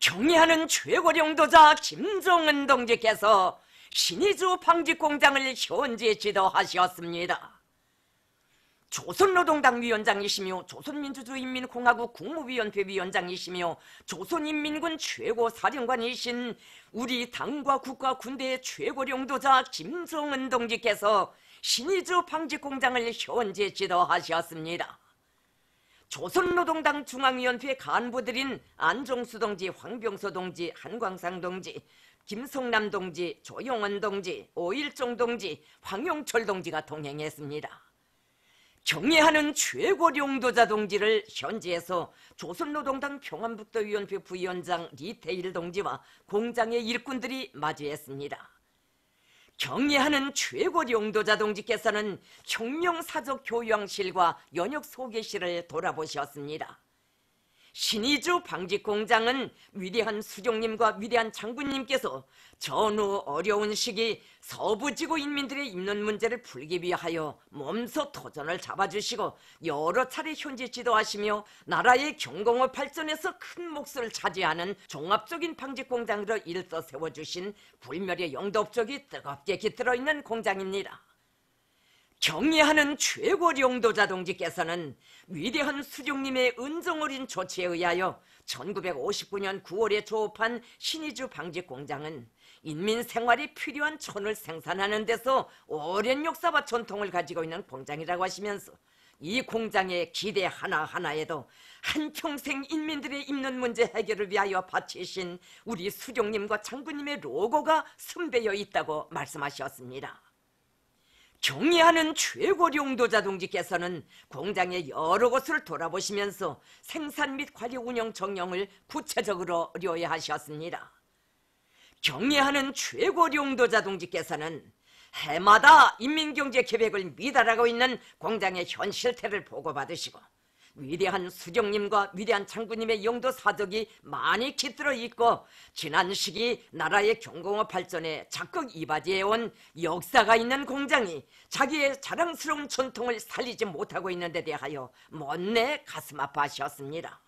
경애하는 최고령도자 김정은 동지께서 신의주 방직공장을 현재 지도하셨습니다. 조선노동당 위원장이시며 조선민주주의인민공화국 국무위원회 위원장이시며 조선인민군 최고사령관이신 우리 당과 국가 군대의 최고령도자 김정은 동지께서 신의주 방직공장을 현재 지도하셨습니다. 조선노동당 중앙위원회 간부들인 안종수 동지, 황병서 동지, 한광상 동지, 김성남 동지, 조용원 동지, 오일종 동지, 황용철 동지가 동행했습니다. 경애하는 최고령도자 동지를 현지에서 조선노동당 평안북도위원회 부위원장 리태일 동지와 공장의 일꾼들이 맞이했습니다. 경애하는 최고령도자 동지께서는 혁명사적 교양실과 연역 소개실을 돌아보셨습니다. 신의주 방직공장은 위대한 수종님과 위대한 장군님께서 전후 어려운 시기 서부지구 인민들의 입는 문제를 풀기 위하여 몸소 도전을 잡아주시고 여러 차례 현지 지도하시며 나라의 경공업 발전에서 큰 몫을 차지하는 종합적인 방직공장으로 일서 세워주신 불멸의 영도업적이 뜨겁게 깃들어 있는 공장입니다. 경애하는 최고령도자 동지께서는 위대한 수종님의 은정어린 조치에 의하여 1959년 9월에 조업한 신의주 방직공장은 인민 생활이 필요한 천을 생산하는 데서 오랜 역사와 전통을 가지고 있는 공장이라고 하시면서 이 공장의 기대 하나하나에도 한평생 인민들의 입는 문제 해결을 위하여 바치신 우리 수종님과 장군님의 로고가 숨배어 있다고 말씀하셨습니다. 경애하는 최고령도자 동지께서는 공장의 여러 곳을 돌아보시면서 생산 및 관리 운영 정령을 구체적으로 료해하셨습니다. 경애하는 최고령도자 동지께서는 해마다 인민경제계획을 미달하고 있는 공장의 현 실태를 보고받으시고 위대한 수종님과 위대한 장군님의 영도 사적이 많이 깃들어 있고 지난 시기 나라의 경공업 발전에 적극 이바지해온 역사가 있는 공장이 자기의 자랑스러운 전통을 살리지 못하고 있는 데 대하여 못내 가슴 아파하셨습니다.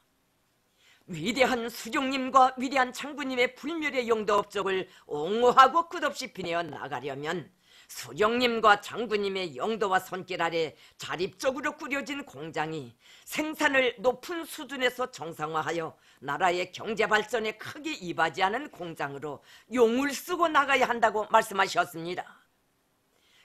위대한 수종님과 위대한 장군님의 불멸의 영도 업적을 옹호하고 끝없이 빛내어 나가려면 수종님과 장군님의 영도와 손길 아래 자립적으로 꾸려진 공장이 생산을 높은 수준에서 정상화하여 나라의 경제 발전에 크게 이바지하는 공장으로 용을 쓰고 나가야 한다고 말씀하셨습니다.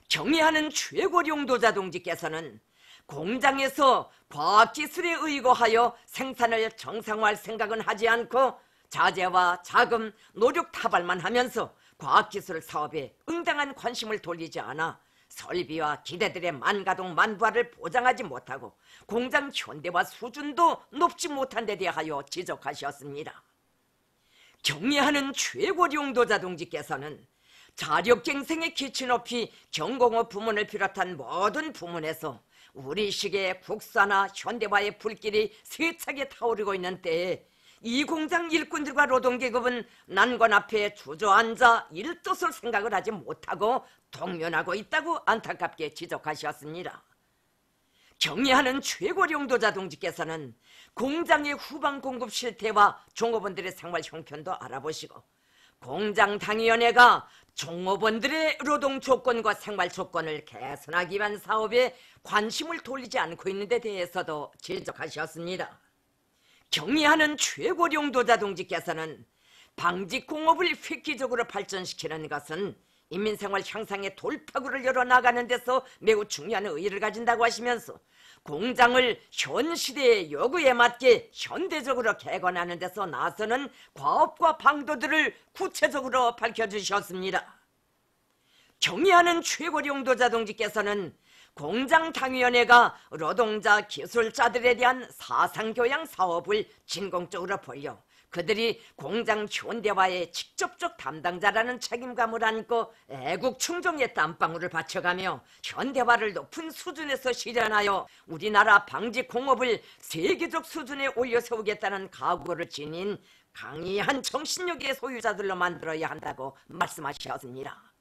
경애하는 최고령도자 동지께서는 공장에서 과학기술에 의거하여 생산을 정상화할 생각은 하지 않고 자재와 자금, 노력 타발만 하면서 과학기술 사업에 응당한 관심을 돌리지 않아 설비와 기대들의 만가동 만부화를 보장하지 못하고 공장 현대화 수준도 높지 못한 데 대하여 지적하셨습니다. 경애하는 최고령도자 동지께서는 자력갱생의 기치 높이 경공업 부문을 비롯한 모든 부문에서 우리 시기의 국산화 현대화의 불길이 세차게 타오르고 있는 때에 이 공장 일꾼들과 노동계급은 난관 앞에 주저앉아 일뜻을 생각을 하지 못하고 동면하고 있다고 안타깝게 지적하셨습니다. 경애하는 최고령도자 동지께서는 공장의 후방 공급 실태와 종업원들의 생활 형편도 알아보시고 공장당위원회가 종업원들의 노동 조건과 생활 조건을 개선하기 위한 사업에 관심을 돌리지 않고 있는 데 대해서도 지적하셨습니다. 경애하는 최고령도자 동지께서는 방직공업을 획기적으로 발전시키는 것은 인민생활 향상의 돌파구를 열어나가는 데서 매우 중요한 의의를 가진다고 하시면서 공장을 현 시대의 요구에 맞게 현대적으로 개관하는 데서 나서는 과업과 방도들을 구체적으로 밝혀주셨습니다. 경애하는 최고령도자 동지께서는 공장당위원회가 노동자 기술자들에 대한 사상교양 사업을 진공적으로 벌여 그들이 공장 현대화의 직접적 담당자라는 책임감을 안고 애국충종의 땀방울을 바쳐가며 현대화를 높은 수준에서 실현하여 우리나라 방직공업을 세계적 수준에 올려세우겠다는 각오를 지닌 강인한 정신력의 소유자들로 만들어야 한다고 말씀하셨습니다.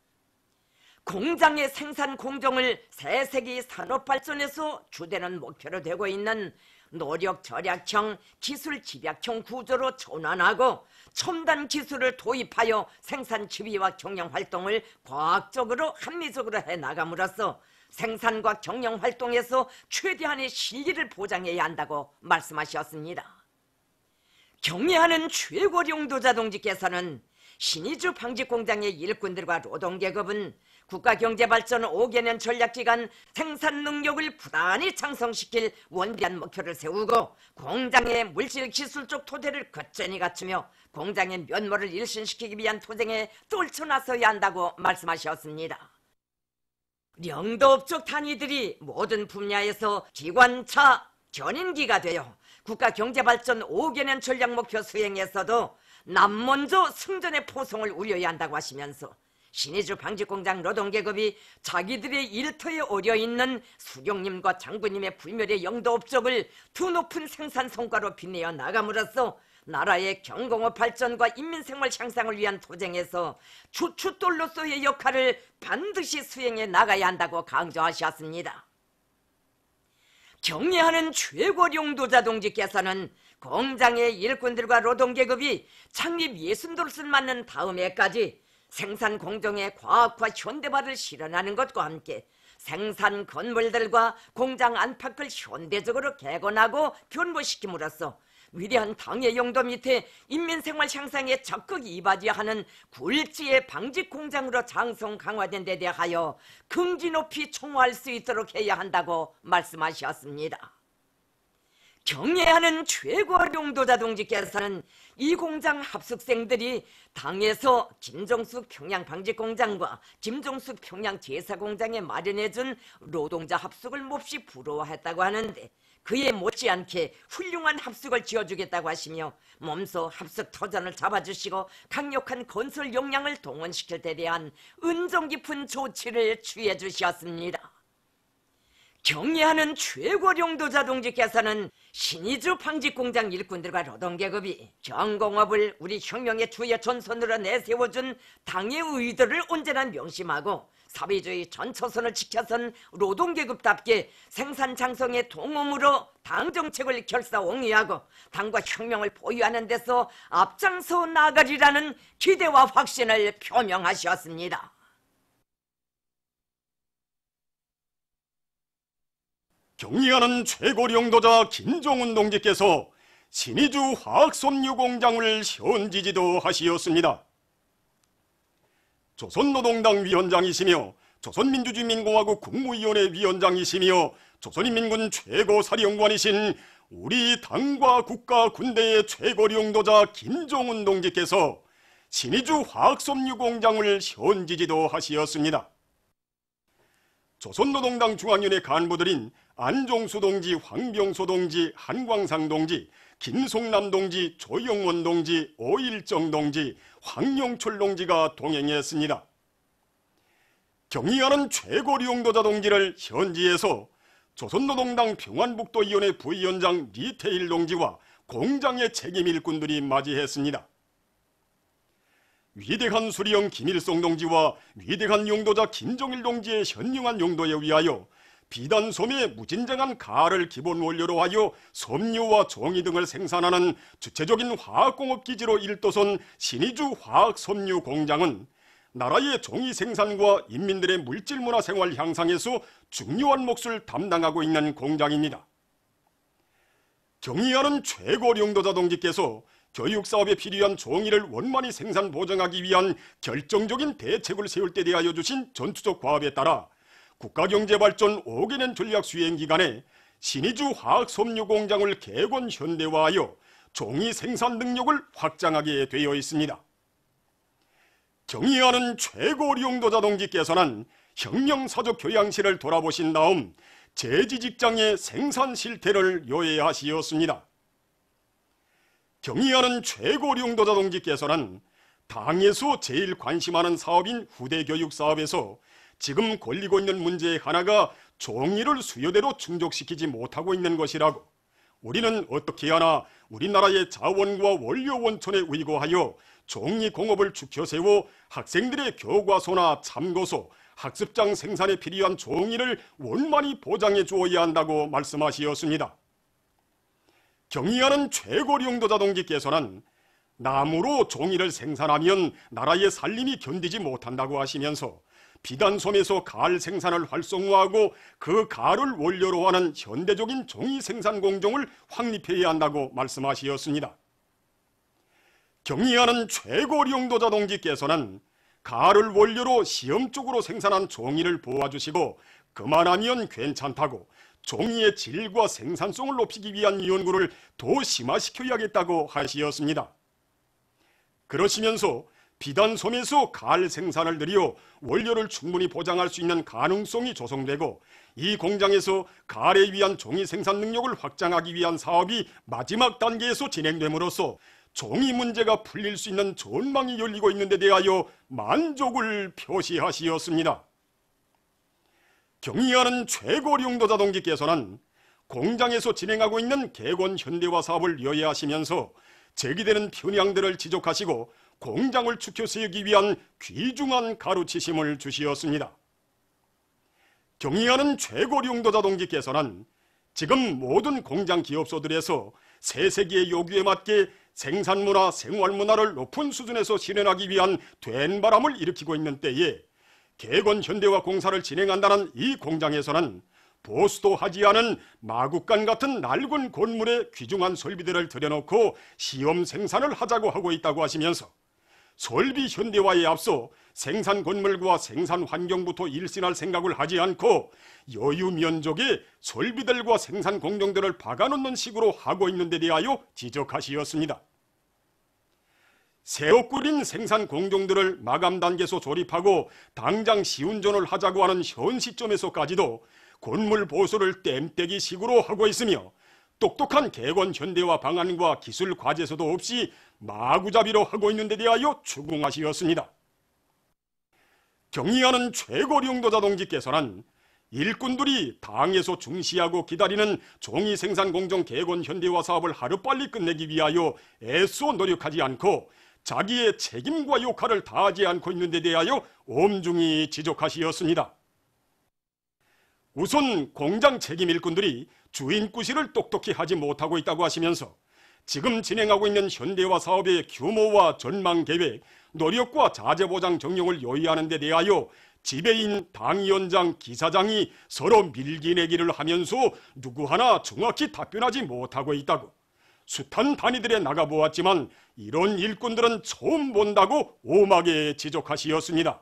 공장의 생산 공정을 새세기 산업발전에서 주되는 목표로 되고 있는 노력 절약형, 기술 집약형 구조로 전환하고 첨단 기술을 도입하여 생산 지휘와 경영 활동을 과학적으로 합리적으로 해나감으로써 생산과 경영 활동에서 최대한의 실리를 보장해야 한다고 말씀하셨습니다. 경애하는 최고령도자 동지께서는 신의주 방직공장의 일꾼들과 노동계급은 국가경제발전 5개년 전략기간 생산 능력을 부단히 창성시킬 원대한 목표를 세우고 공장의 물질기술적 토대를 거뜬히 갖추며 공장의 면모를 일신시키기 위한 투쟁에 떨쳐나서야 한다고 말씀하셨습니다. 영도업 쪽 단위들이 모든 분야에서 기관차 견인기가 되어 국가경제발전 5개년 전략목표 수행에서도 남먼저 승전의 포성을 울려야 한다고 하시면서 신의주 방직공장 노동계급이 자기들의 일터에 어려있는 수령님과 장부님의 불멸의 영도업적을 더 높은 생산 성과로 빛내어 나감으로써 나라의 경공업 발전과 인민생활 향상을 위한 투쟁에서 주춧돌로서의 역할을 반드시 수행해 나가야 한다고 강조하셨습니다. 경애하는 최고령도자 동지께서는 공장의 일꾼들과 노동계급이 창립 60돌을 맞는 다음 해까지 생산 공정의 과학화 현대화를 실현하는 것과 함께 생산 건물들과 공장 안팎을 현대적으로 개건하고 변모시킴으로써 위대한 당의 영도 밑에 인민생활 향상에 적극 이바지하는 굴지의 방직공장으로 장성 강화된 데 대하여 긍지 높이 총화할 수 있도록 해야 한다고 말씀하셨습니다. 경애하는 최고령도자 동지께서는 이 공장 합숙생들이 당에서 김정숙 평양방직공장과 김정숙 평양제사공장에 마련해준 노동자 합숙을 몹시 부러워했다고 하는데 그에 못지않게 훌륭한 합숙을 지어주겠다고 하시며 몸소 합숙 터전을 잡아주시고 강력한 건설 역량을 동원시킬 데 대한 은정 깊은 조치를 취해 주셨습니다. 경애하는 최고령도자 동지께서는 신의주 방직공장 일꾼들과 노동계급이 경공업을 우리 혁명의 주의 전선으로 내세워준 당의 의도를 언제나 명심하고 사회주의 전초선을 지켜선 노동계급답게 생산 장성의 동음으로 당 정책을 결사옹위하고 당과 혁명을 보유하는 데서 앞장서 나가리라는 기대와 확신을 표명하셨습니다. 경의하는 최고령도자 김종훈 동지께서 신의주 화학섬유공장을 현지지도 하시었습니다. 조선노동당 위원장이시며 조선민주주의민공화국 국무위원회 위원장이시며 조선인민군 최고사령관이신 우리 당과 국가 군대의 최고령도자 김종훈 동지께서 신의주 화학섬유공장을 현지지도 하시었습니다. 조선노동당 중앙위원회 간부들인 안종수 동지, 황병소 동지, 한광상 동지, 김송남 동지, 조영원 동지, 오일정 동지, 황영철 동지가 동행했습니다. 경의하는 최고령도자 동지를 현지에서 조선노동당 평안북도위원회 부위원장 리태일 동지와 공장의 책임 일꾼들이 맞이했습니다. 위대한 수리형 김일성 동지와 위대한 용도자 김정일 동지의 현명한 용도에 위하여 비단 솜의 무진장한 가를 기본 원료로 하여 섬유와 종이 등을 생산하는 주체적인 화학공업 기지로 일도선 신의주 화학섬유공장은 나라의 종이 생산과 인민들의 물질문화 생활 향상에서 중요한 몫을 담당하고 있는 공장입니다. 경의하는 최고령도자 동지께서 교육사업에 필요한 종이를 원만히 생산 보정하기 위한 결정적인 대책을 세울 때 대하여 주신 전투적 과업에 따라 국가경제발전 5개년 전략 수행 기간에 신의주 화학섬유공장을 개건 현대화하여 종이 생산 능력을 확장하게 되어 있습니다. 경의하는 최고령도자 동지께서는 혁명사적 교양실을 돌아보신 다음 제지직장의 생산 실태를 요해하시었습니다. 경의하는 최고령도자 동지께서는 당에서 제일 관심하는 사업인 후대교육 사업에서 지금 걸리고 있는 문제의 하나가 종이를 수요대로 충족시키지 못하고 있는 것이라고, 우리는 어떻게 하나 우리나라의 자원과 원료 원천에 의거하여 종이 공업을 추켜세워 학생들의 교과서나 참고서, 학습장 생산에 필요한 종이를 원만히 보장해 주어야 한다고 말씀하시었습니다. 경의하는 최고리 용도자 동지께서는 나무로 종이를 생산하면 나라의 살림이 견디지 못한다고 하시면서 비단솜에서 가을 생산을 활성화하고 그 가을을 원료로 하는 현대적인 종이 생산 공정을 확립해야 한다고 말씀하시었습니다. 경의하는 최고리 용도자 동지께서는 가을을 원료로 시험적으로 생산한 종이를 보아주시고 그만하면 괜찮다고 종이의 질과 생산성을 높이기 위한 연구를 더 심화시켜야겠다고 하시었습니다. 그러시면서 비단솜에서 가을 생산을 늘려 원료를 충분히 보장할 수 있는 가능성이 조성되고 이 공장에서 가을에 위한 종이 생산 능력을 확장하기 위한 사업이 마지막 단계에서 진행됨으로써 종이 문제가 풀릴 수 있는 전망이 열리고 있는 데 대하여 만족을 표시하시었습니다. 경의하는 최고리 용도자 동지께서는 공장에서 진행하고 있는 개건 현대화 사업을 여야하시면서 제기되는 편향들을 지적하시고 공장을 축혀 세우기 위한 귀중한 가르치심을 주시었습니다. 경의하는 최고리 용도자 동지께서는 지금 모든 공장 기업소들에서 새 세기의 요구에 맞게 생산문화, 생활문화를 높은 수준에서 실현하기 위한 된바람을 일으키고 있는 때에 개건 현대화 공사를 진행한다는 이 공장에서는 보수도 하지 않은 마국간 같은 낡은 건물에 귀중한 설비들을 들여놓고 시험 생산을 하자고 하고 있다고 하시면서 설비 현대화에 앞서 생산 건물과 생산 환경부터 일신할 생각을 하지 않고 여유 면적에 설비들과 생산 공정들을 박아놓는 식으로 하고 있는 데 대하여 지적하시었습니다. 새로 꾸린 생산 공정들을 마감 단계에서 조립하고 당장 시운전을 하자고 하는 현 시점에서까지도 건물 보수를 땜때기 식으로 하고 있으며 똑똑한 개건 현대화 방안과 기술 과제서도 없이 마구잡이로 하고 있는 데 대하여 추궁하시었습니다. 경의하는 최고리 용도자 동지께서는 일꾼들이 당에서 중시하고 기다리는 종이 생산 공정 개건 현대화 사업을 하루빨리 끝내기 위하여 애써 노력하지 않고 자기의 책임과 역할을 다하지 않고 있는 데 대하여 엄중히 지적하시었습니다. 우선 공장 책임 일꾼들이 주인구실을 똑똑히 하지 못하고 있다고 하시면서 지금 진행하고 있는 현대화 사업의 규모와 전망 계획, 노력과 자재보장 정령을 요의하는 데 대하여 지배인 당위원장, 기사장이 서로 밀기내기를 하면서 누구 하나 정확히 답변하지 못하고 있다고 숱한 단위들에 나가보았지만 이런 일꾼들은 처음 본다고 오하게 지적하시었습니다.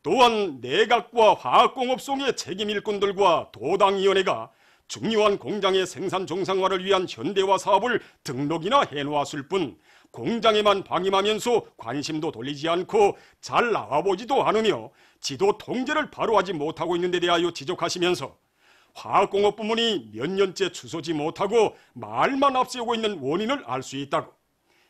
또한 내각과 화학공업성의 책임 일꾼들과 도당위원회가 중요한 공장의 생산 정상화를 위한 현대화 사업을 등록이나 해놓았을 뿐 공장에만 방임하면서 관심도 돌리지 않고 잘 나와보지도 않으며 지도 통제를 바로 하지 못하고 있는 데 대하여 지적하시면서 화학공업 부문이 몇 년째 추서지 못하고 말만 앞세우고 있는 원인을 알 수 있다고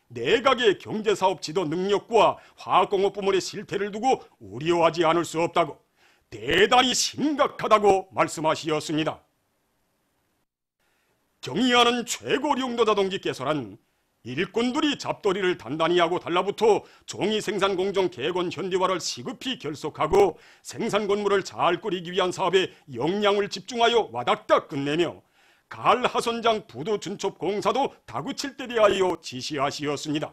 내각의 경제사업 지도 능력과 화학공업 부문의 실태를 두고 우려하지 않을 수 없다고 대단히 심각하다고 말씀하시었습니다. 경의하는 최고리 용도자 동지께서는 일꾼들이 잡돌이를 단단히 하고 달라붙어 종이 생산 공정 개건 현대화를 시급히 결속하고 생산 건물을 잘 꾸리기 위한 사업에 역량을 집중하여 와닥닥 끝내며 가을 하선장 부두 준첩 공사도 다그칠 때 대하여 지시하시었습니다.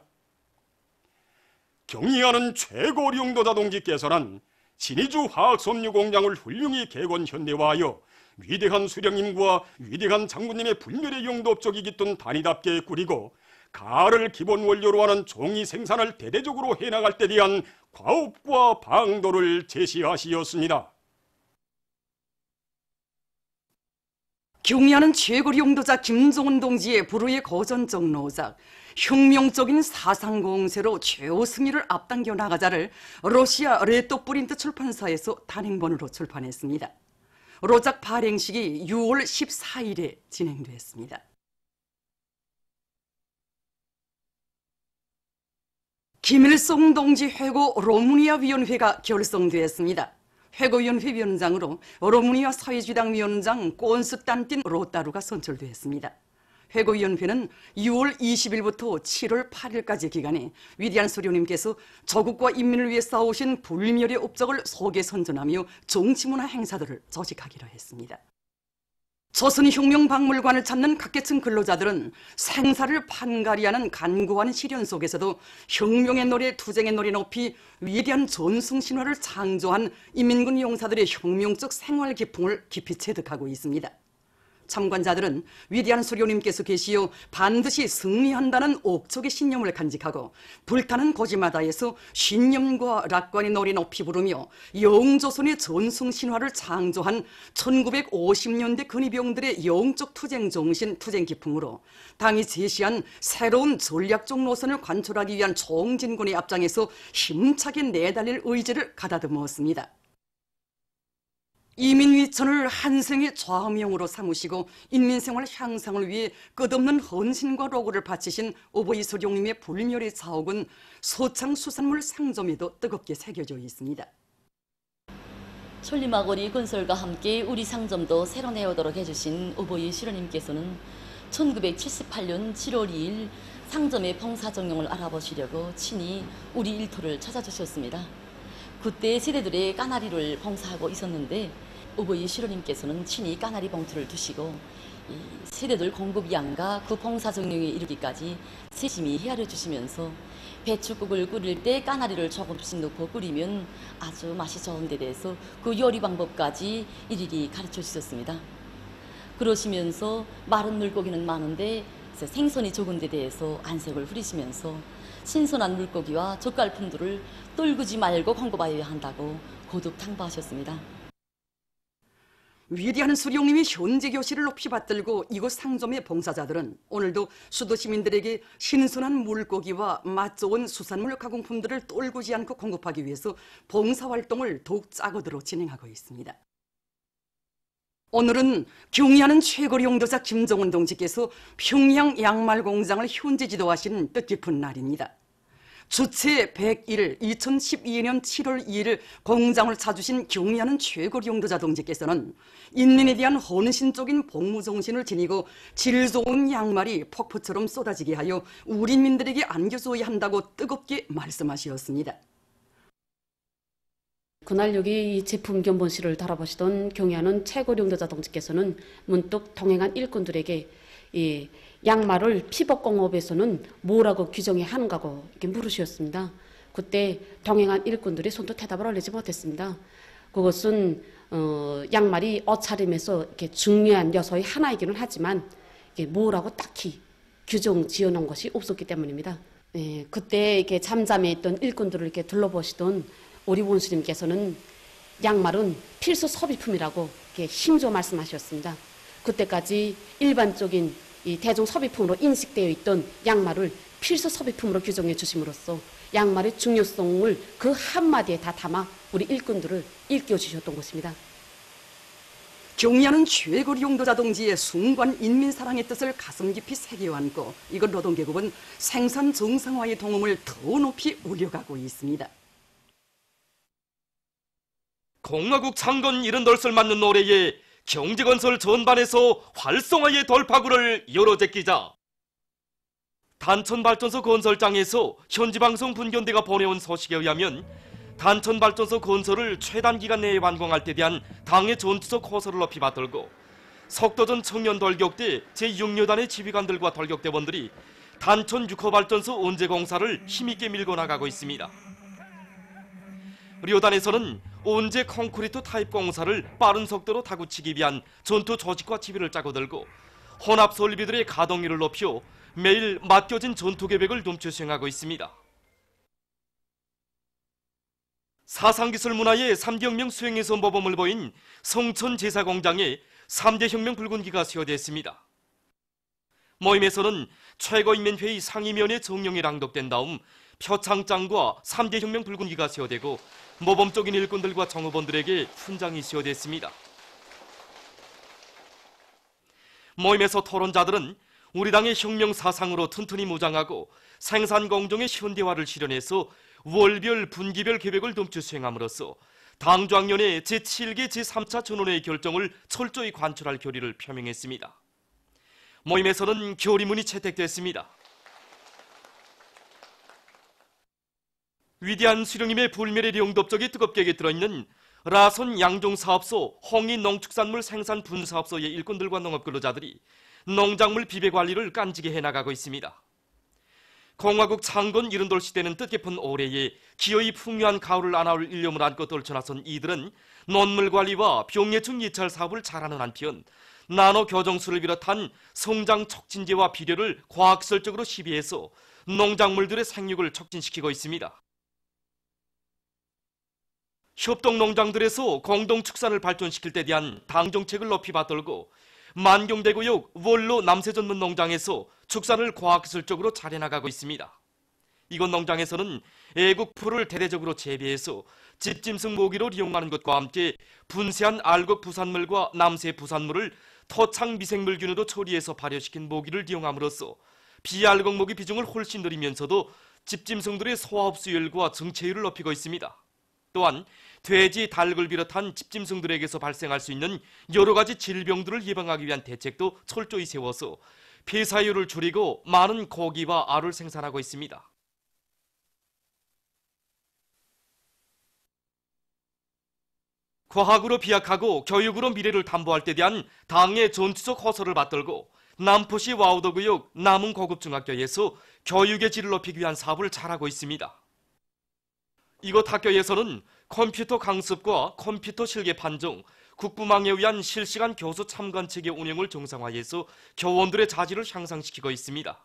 경의하는 최고리 용도자 동지께서는 신의주 화학섬유 공장을 훌륭히 개건 현대화하여 위대한 수령님과 위대한 장군님의 불멸의 용도 업적이 깃든 단위답게 꾸리고 가을을 기본 원료로 하는 종이 생산을 대대적으로 해나갈 때 대한 과업과 방도를 제시하시었습니다. 경의하는 최고리 용도자 김종은 동지의 불후의 거전적 노작, 혁명적인 사상 공세로 최후 승리를 앞당겨 나가자를 러시아 레토프린트 출판사에서 단행본으로 출판했습니다. 로작 발행식이 6월 14일에 진행됐습니다. 김일성 동지 회고 로무니아 위원회가 결성되었습니다. 회고위원회 위원장으로 로무니아 사회주의당 위원장 꼰스탄틴 로타루가 선출되었습니다. 회고위원회는 6월 20일부터 7월 8일까지 기간에 위대한 수령님께서 조국과 인민을 위해 싸우신 불멸의 업적을 소개 선전하며 정치문화 행사들을 조직하기로 했습니다. 조선혁명박물관을 찾는 각계층 근로자들은 생사를 판가리하는 간고한 시련 속에서도 혁명의 노래, 투쟁의 노래 높이 위대한 전승신화를 창조한 인민군 용사들의 혁명적 생활 기풍을 깊이 체득하고 있습니다. 참관자들은 위대한 수료님께서 계시어 반드시 승리한다는 옥적의 신념을 간직하고 불타는 고지마다에서 신념과 락관의 노래 높이 부르며 영조선의 전승신화를 창조한 1950년대 근위병들의 영적 투쟁 정신, 투쟁 기풍으로 당이 제시한 새로운 전략적 노선을 관철하기 위한 총진군의 앞장에서 힘차게 내달릴 의지를 가다듬었습니다. 이민위천을 한생의 좌명으로 삼으시고 인민생활 향상을 위해 끝없는 헌신과 노고를 바치신 오보이 소룡님의 불멸의 자옥은 소창수산물 상점에도 뜨겁게 새겨져 있습니다. 천리마거리 건설과 함께 우리 상점도 새로 내오도록 해주신 오보이 시로님께서는 1978년 7월 2일 상점의 봉사정령을 알아보시려고 친히 우리 일터를 찾아주셨습니다. 그때 세대들의 까나리를 봉사하고 있었는데 오보이 시로님께서는 친히 까나리 봉투를 두시고 세대들 공급량과 그 봉사정령에 이르기까지 세심히 헤아려 주시면서 배추국을 끓일 때 까나리를 조금씩 넣고 끓이면 아주 맛이 좋은 데 대해서 그 요리 방법까지 일일이 가르쳐 주셨습니다. 그러시면서 마른 물고기는 많은데 생선이 적은 데 대해서 안색을 흐리시면서 신선한 물고기와 젓갈품들을 떨구지 말고 공급하여야 한다고 거듭 당부하셨습니다. 위대한 수룡님이 현재 교실을 높이 받들고 이곳 상점의 봉사자들은 오늘도 수도 시민들에게 신선한 물고기와 맛 좋은 수산물 가공품들을 떨구지 않고 공급하기 위해서 봉사활동을 더욱 짜고들어 진행하고 있습니다. 오늘은 경의하는 최고리 용도자 김정은 동지께서 평양 양말 공장을 현지 지도하신 뜻깊은 날입니다. 주체 100일 2012년 7월 2일 공장을 찾으신 경의하는 최고리 용도자 동지께서는 인민에 대한 헌신적인 복무정신을 지니고 질 좋은 양말이 폭포처럼 쏟아지게 하여 우리 민들에게 안겨줘야 한다고 뜨겁게 말씀하셨습니다. 그날 여기 이 제품 견본실을 달아보시던 경의하는 최고리 용도자 동지께서는 문득 동행한 일꾼들에게 이 양말을 피복공업에서는 뭐라고 규정해야 하는가고 이렇게 물으셨습니다. 그때 동행한 일꾼들이 손도 대답을 알리지 못했습니다. 그것은 양말이 옷차림에서 이렇게 중요한 요소의 하나이기는 하지만 이게 뭐라고 딱히 규정 지어놓은 것이 없었기 때문입니다. 그때 이렇게 잠잠해 있던 일꾼들을 이렇게 둘러보시던 우리 원수님께서는 양말은 필수 소비품이라고 이렇게 힘줘 말씀하셨습니다. 그때까지 일반적인 이 대중 소비품으로 인식되어 있던 양말을 필수 소비품으로 규정해 주심으로써 양말의 중요성을 그 한마디에 다 담아 우리 일꾼들을 일깨워 주셨던 것입니다. 경의하는 최고리 용도자 동지의 숭고한 인민사랑의 뜻을 가슴 깊이 새겨 안고 이곳 노동계급은 생산 정상화의 동음을 더 높이 울려가고 있습니다. 공화국 창건 70돌을 맞는 노래에 경제건설 전반에서 활성화의 돌파구를 열어제끼자 단천발전소 건설장에서 현지방송 분견대가 보내온 소식에 의하면 단천발전소 건설을 최단 기간 내에 완공할 때 대한 당의 전투적 호소를 높이 받들고 석도전 청년돌격대 제6여단의 지휘관들과 돌격대원들이 단천 6호발전소 언제 공사를 힘있게 밀고 나가고 있습니다. 료단에서는 온제 콘크리트 타입 공사를 빠른 속도로 타구치기 위한 전투 조직과 지휘를 짜고 들고 혼합 설비들의 가동률을 높여 매일 맡겨진 전투 계획을 넘쳐 수행하고 있습니다. 사상기술 문화의 3대 혁명 수행에서 모범을 보인 성천 제사공장에 3대 혁명 붉은기가 수여됐습니다. 모임에서는 최고인민회의 상임위원회 정령이 낭독된 다음 표창장과 3대 혁명 붉은기가 수여되고 모범적인 일꾼들과 정의원들에게 훈장이 수여됐습니다. 모임에서 토론자들은 우리 당의 혁명 사상으로 튼튼히 무장하고 생산 공정의 현대화를 실현해서 월별, 분기별 계획을 넘쳐 수행함으로써 당조학년의 제7개 제3차 전원회의 결정을 철저히 관철할 결의를 표명했습니다. 모임에서는 결의문이 채택됐습니다. 위대한 수령님의 불멸의 영덥적에 뜨겁게 들어있는 라손 양종사업소, 홍인농축산물 생산분사업소의 일꾼들과 농업근로자들이 농작물 비배관리를 깐지게 해나가고 있습니다. 공화국 창건 이른돌 시대는 뜻깊은 올해에 기어이 풍요한 가을을 안아올 일념을 안고 떨쳐나선 이들은 논물관리와 병해충 예찰 사업을 잘하는 한편 나노 교정술을 비롯한 성장 촉진제와 비료를 과학설적으로 시비해서 농작물들의 생육을 촉진시키고 있습니다. 협동농장들에서 공동축산을 발전시킬 때 대한 당정책을 높이 받들고 만경대구역 원로 남세전문농장에서 축산을 과학기술적으로 잘해나가고 있습니다. 이곳 농장에서는 애국풀을 대대적으로 재배해서 집짐승 모기로 이용하는 것과 함께 분쇄한 알곡 부산물과 남새 부산물을 토착 미생물균으로 처리해서 발효시킨 모기를 이용함으로써 비알곡 모기 비중을 훨씬 늘리면서도 집짐승들의 소화 흡수율과 증체율을 높이고 있습니다. 또한 돼지, 닭을 비롯한 집짐승들에게서 발생할 수 있는 여러 가지 질병들을 예방하기 위한 대책도 철저히 세워서 폐사율을 줄이고 많은 고기와 알을 생산하고 있습니다. 과학으로 비약하고 교육으로 미래를 담보할 때 대한 당의 전투적 호소를 받들고 남포시 와우도구역 남흥고급중학교에서 교육의 질을 높이기 위한 사업을 잘하고 있습니다. 이곳 학교에서는 컴퓨터 강습과 컴퓨터 실계 판정, 국부망에 의한 실시간 교수 참관 체계 운영을 정상화해서 교원들의 자질을 향상시키고 있습니다.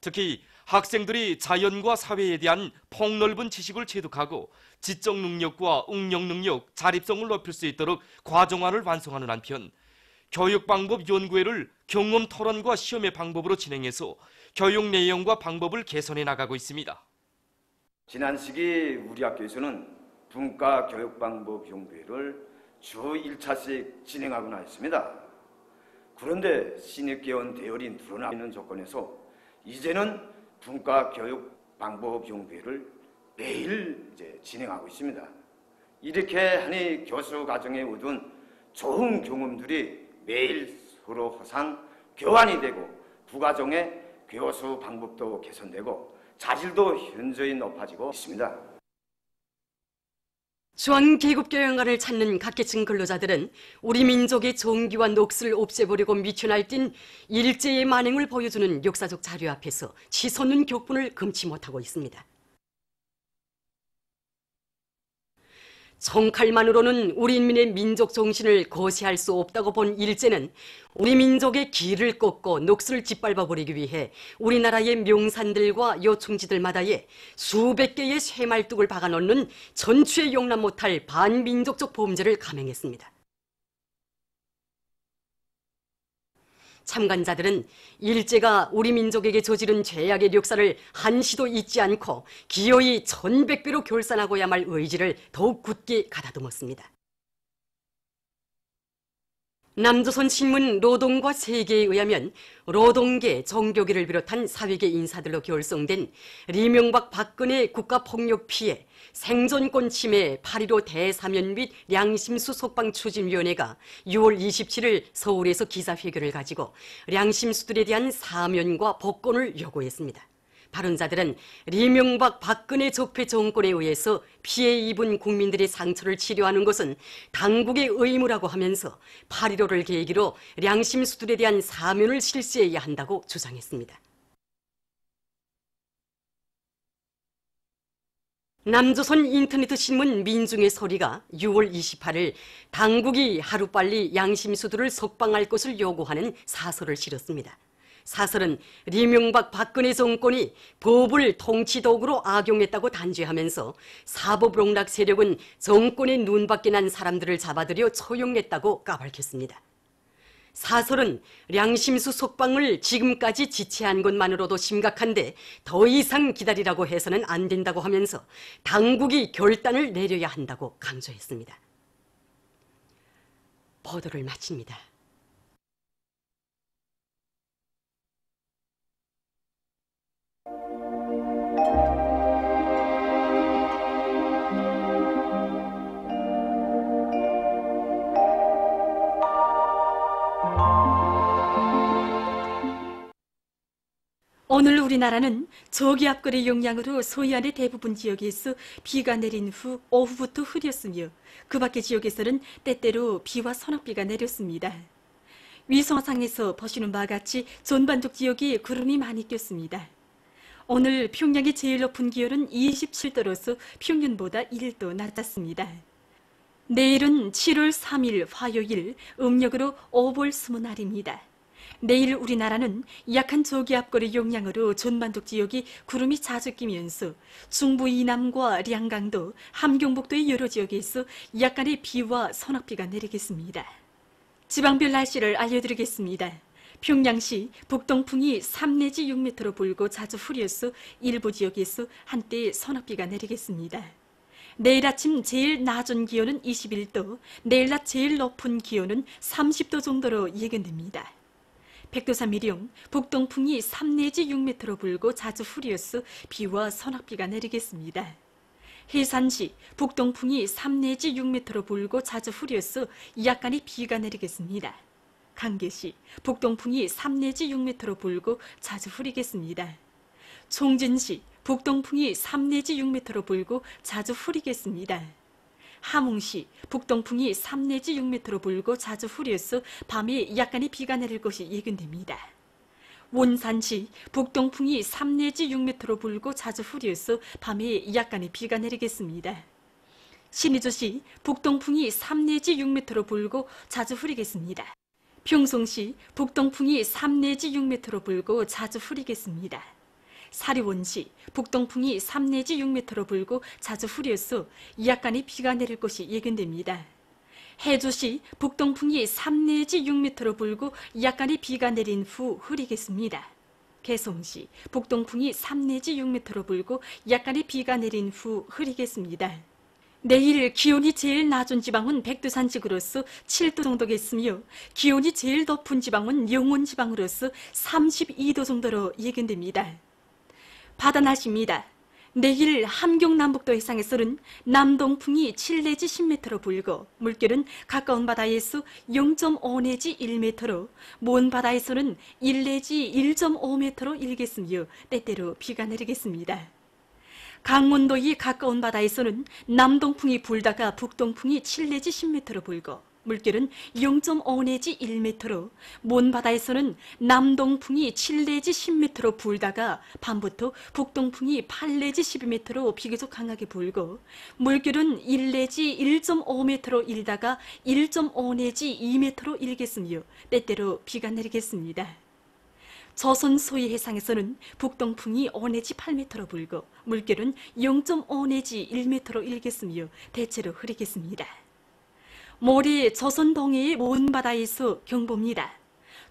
특히 학생들이 자연과 사회에 대한 폭넓은 지식을 체득하고 지적 능력과 응용 능력, 자립성을 높일 수 있도록 과정안을 완성하는 한편 교육 방법 연구회를 경험 토론과 시험의 방법으로 진행해서 교육 내용과 방법을 개선해 나가고 있습니다. 지난 시기 우리 학교에서는 분과 교육방법 연구회를 주 1차씩 진행하고나 했습니다. 그런데 신입개원 대열이 늘어나는 조건에서 이제는 분과 교육방법 연구회를 매일 진행하고 있습니다. 이렇게 하니 교수 과정에 얻은 좋은 경험들이 매일 서로 호상 교환이 되고 부과정의 교수 방법도 개선되고 자질도 현저히 높아지고 있습니다. 전 계급교양관을 찾는 각계층 근로자들은 우리 민족의 정기와 녹슬을 없애보려고 미쳐 날뛴 일제의 만행을 보여주는 역사적 자료 앞에서 치솟는 격분을 금치 못하고 있습니다. 정칼만으로는 우리 인민의 민족 정신을 거시할 수 없다고 본 일제는 우리 민족의 기를 꺾고 녹슬을 짓밟아버리기 위해 우리나라의 명산들과 요충지들마다에 수백 개의 쇠말뚝을 박아놓는 전추에 용납 못할 반민족적 범죄를 감행했습니다. 참관자들은 일제가 우리 민족에게 저지른 죄악의 역사를 한시도 잊지 않고 기어이 1100배로 결산하고야 말 의지를 더욱 굳게 가다듬었습니다. 남조선 신문 노동과 세계에 의하면 노동계, 정교계를 비롯한 사회계 인사들로 결성된 이명박 박근혜 국가폭력 피해, 생존권 침해 8.15 대사면 및 양심수 속방추진위원회가 6월 27일 서울에서 기자회견을 가지고 양심수들에 대한 사면과 복권을 요구했습니다. 발언자들은 이명박 박근혜 적폐 정권에 의해서 피해 입은 국민들의 상처를 치료하는 것은 당국의 의무라고 하면서 8.15를 계기로 양심수들에 대한 사면을 실시해야 한다고 주장했습니다. 남조선 인터넷 신문 민중의 소리가 6월 28일 당국이 하루빨리 양심수들을 석방할 것을 요구하는 사설을 실었습니다. 사설은 이명박 박근혜 정권이 법을 통치도구로 악용했다고 단죄하면서 사법롱락 세력은 정권의 눈밖에 난 사람들을 잡아들여 처형했다고 까발켰습니다. 사설은 양심수 석방을 지금까지 지체한 것만으로도 심각한데 더 이상 기다리라고 해서는 안 된다고 하면서 당국이 결단을 내려야 한다고 강조했습니다. 보도를 마칩니다. 오늘 우리나라는 저기압골의 영향으로 서해안의 대부분 지역에서 비가 내린 후 오후부터 흐렸으며 그 밖의 지역에서는 때때로 비와 소낙비가 내렸습니다. 위성상에서 보시는 바와 같이 전반적 지역에 구름이 많이 꼈습니다. 오늘 평양의 제일 높은 기온은 27도로서 평년보다 1도 낮았습니다. 내일은 7월 3일 화요일 음력으로 5월 20날입니다. 내일 우리나라는 약한 저기압골의 영향으로 전반적 지역이 구름이 자주 끼면서 중부 이남과 량강도, 함경북도의 여러 지역에서 약간의 비와 소낙비가 내리겠습니다. 지방별 날씨를 알려드리겠습니다. 평양시 북동풍이 3 내지 6m로 불고 자주 흐려서 일부 지역에서 한때 소낙비가 내리겠습니다. 내일 아침 제일 낮은 기온은 21도, 내일 낮 제일 높은 기온은 30도 정도로 예견됩니다. 백두산 미령 북동풍이 3 내지 6m로 불고 자주 흐려서 비와 소낙비가 내리겠습니다. 해산시 북동풍이 3 내지 6m로 불고 자주 흐려서 약간의 비가 내리겠습니다. 강계시 북동풍이 3 내지 6m로 불고 자주 흐리겠습니다. 총진시 북동풍이 3 내지 6m로 불고 자주 흐리겠습니다. 함흥시 북동풍이 3 내지 6m로 불고 자주 흐려서 밤에 약간의 비가 내릴 것이 예견됩니다. 원산시 북동풍이 3 내지 6m로 불고 자주 흐려서 밤에 약간의 비가 내리겠습니다. 신의주시 북동풍이 3 내지 6m로 불고 자주 흐리겠습니다. 평송시 북동풍이 3 내지 6m로 불고 자주 흐리겠습니다. 사리원시 북동풍이 3 내지 6m로 불고 자주 흐려서 약간의 비가 내릴 것이 예견됩니다. 해주시 북동풍이 3 내지 6m로 불고 약간의 비가 내린 후 흐리겠습니다. 개성시 북동풍이 3 내지 6m로 불고 약간의 비가 내린 후 흐리겠습니다. 내일 기온이 제일 낮은 지방은 백두산 지구로서 7도 정도겠으며 기온이 제일 높은 지방은 영원 지방으로서 32도 정도로 예견됩니다. 바다 날씨입니다. 내일 함경남북도 해상에서는 남동풍이 7 내지 10m로 불고 물결은 가까운 바다에서 0.5 내지 1m로 먼 바다에서는 1 내지 1.5m로 일겠으며 때때로 비가 내리겠습니다. 강원도의 가까운 바다에서는 남동풍이 불다가 북동풍이 7 내지 10m로 불고 물결은 0.5 내지 1m로 먼 바다에서는 남동풍이 7 내지 10m로 불다가 밤부터 북동풍이 8 내지 12m로 비교적 강하게 불고 물결은 1 내지 1.5m로 일다가 1.5 내지 2m로 일겠으며 때때로 비가 내리겠습니다. 조선 소위 해상에서는 북동풍이 5 내지 8m로 불고 물결은 0.5 내지 1m로 일겠으며 대체로 흐리겠습니다. 모레 조선 동해의 먼 바다에서 경보입니다.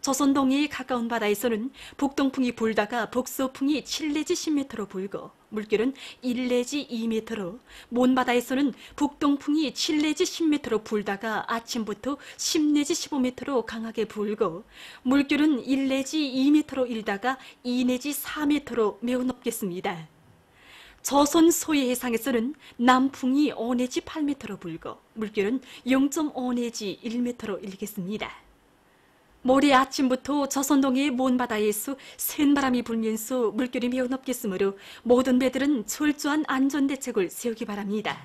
조선 동해의 가까운 바다에서는 북동풍이 불다가 북서풍이 7 내지 10m로 불고 물결은 1 내지 2m로 먼 바다에서는 북동풍이 7 내지 10m로 불다가 아침부터 10 내지 15m로 강하게 불고 물결은 1 내지 2m로 일다가 2 내지 4m로 매우 높겠습니다. 조선 소위 해상에서는 남풍이 5 내지 8m로 불고 물결은 0.5 내지 1m로 일겠습니다. 모레 아침부터 조선동해의 먼 바다에서 센 바람이 불면서 물결이 매우 높겠으므로 모든 배들은 철저한 안전대책을 세우기 바랍니다.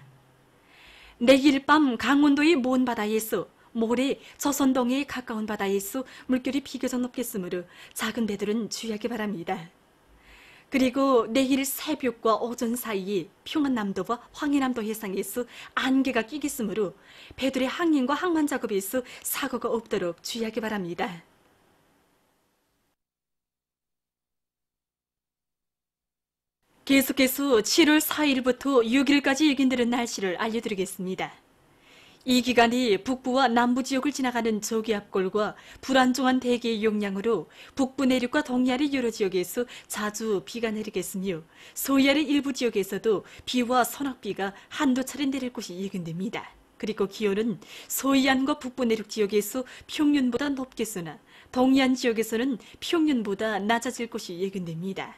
내일 밤 강원도의 먼 바다에서 모레 조선동해에 가까운 바다에서 물결이 비교적 높겠으므로 작은 배들은 주의하기 바랍니다. 그리고 내일 새벽과 오전 사이에 평안남도와 황해남도 해상에서 안개가 끼겠으므로 배들의 항행과 항만 작업에서 사고가 없도록 주의하기 바랍니다. 계속해서 7월 4일부터 6일까지 예견되는 날씨를 알려드리겠습니다. 이 기간이 북부와 남부 지역을 지나가는 저기압골과 불안정한 대기의 영향으로 북부 내륙과 동해안의 여러 지역에서 자주 비가 내리겠으며 서해안의 일부 지역에서도 비와 소낙비가 한두 차례 내릴 것이 예견됩니다. 그리고 기온은 서해안과 북부 내륙 지역에서 평년보다 높겠으나 동해안 지역에서는 평년보다 낮아질 것이 예견됩니다.